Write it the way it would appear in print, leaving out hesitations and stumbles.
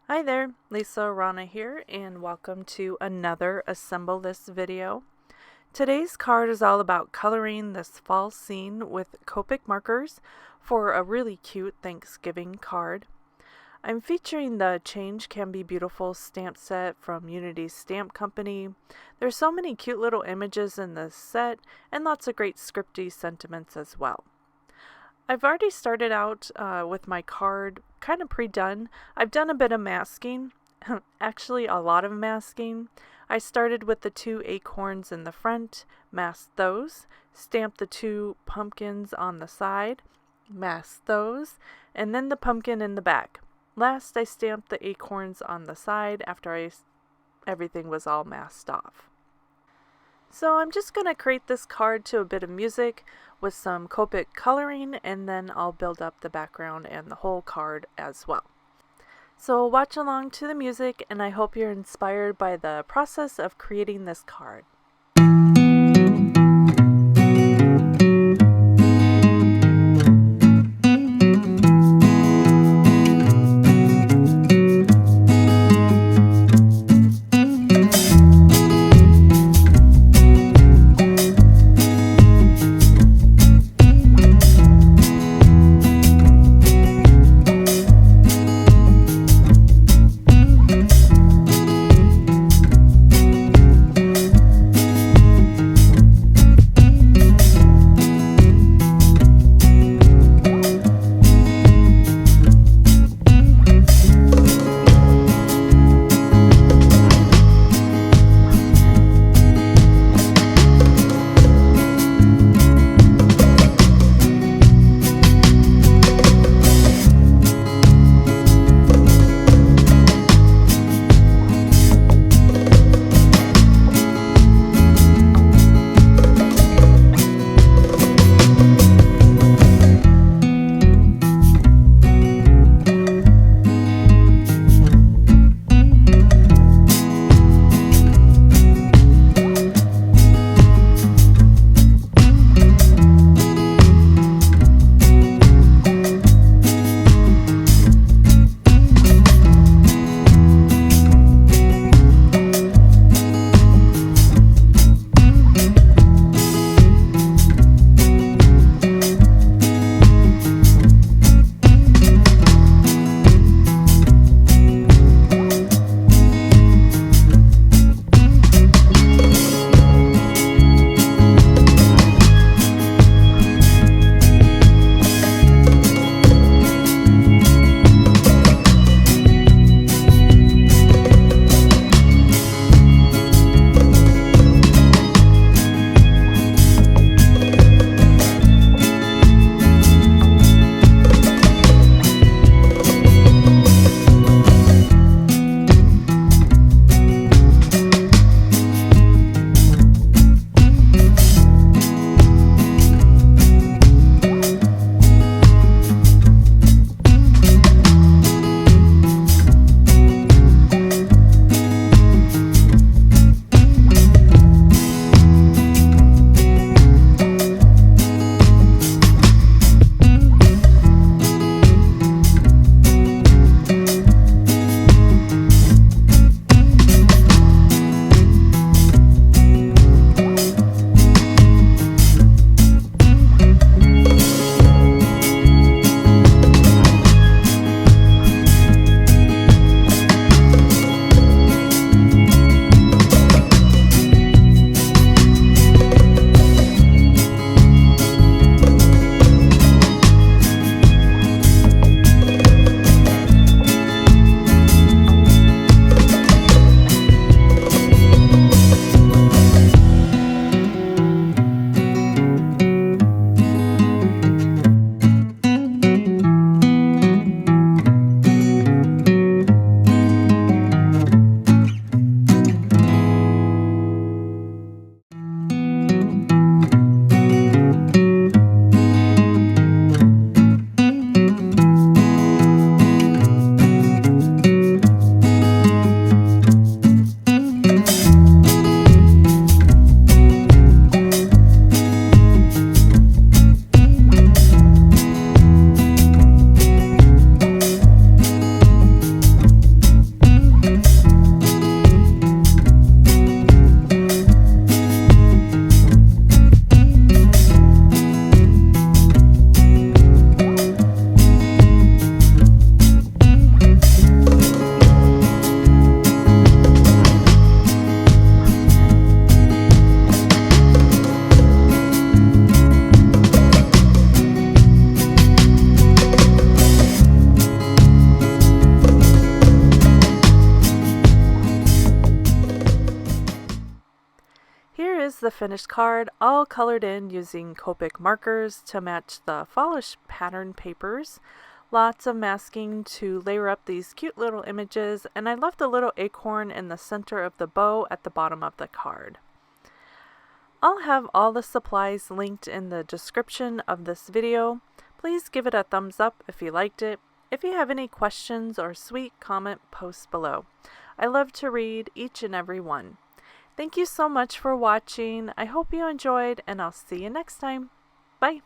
Hi there, Lisa Arana here, and welcome to another Assemble This video. Today's card is all about coloring this fall scene with Copic markers for a really cute Thanksgiving card. I'm featuring the Change Can Be Beautiful stamp set from Unity's Stamp Company. There's so many cute little images in this set and lots of great scripty sentiments as well. I've already started out with my card kind of pre-done. I've done a bit of masking, actually a lot of masking. I started with the 2 acorns in the front, masked those, stamped the 2 pumpkins on the side, masked those, and then the pumpkin in the back. Last, I stamped the acorns on the side after everything was all masked off. So I'm just going to create this card to a bit of music with some Copic coloring, and then I'll build up the background and the whole card as well. So watch along to the music, and I hope you're inspired by the process of creating this card. is the finished card, all colored in using Copic markers to match the fallish pattern papers. Lots of masking to layer up these cute little images, and I left a little acorn in the center of the bow at the bottom of the card. I'll have all the supplies linked in the description of this video. Please give it a thumbs up if you liked it. If you have any questions or sweet comment, post below. I love to read each and every one. Thank you so much for watching. I hope you enjoyed, and I'll see you next time. Bye!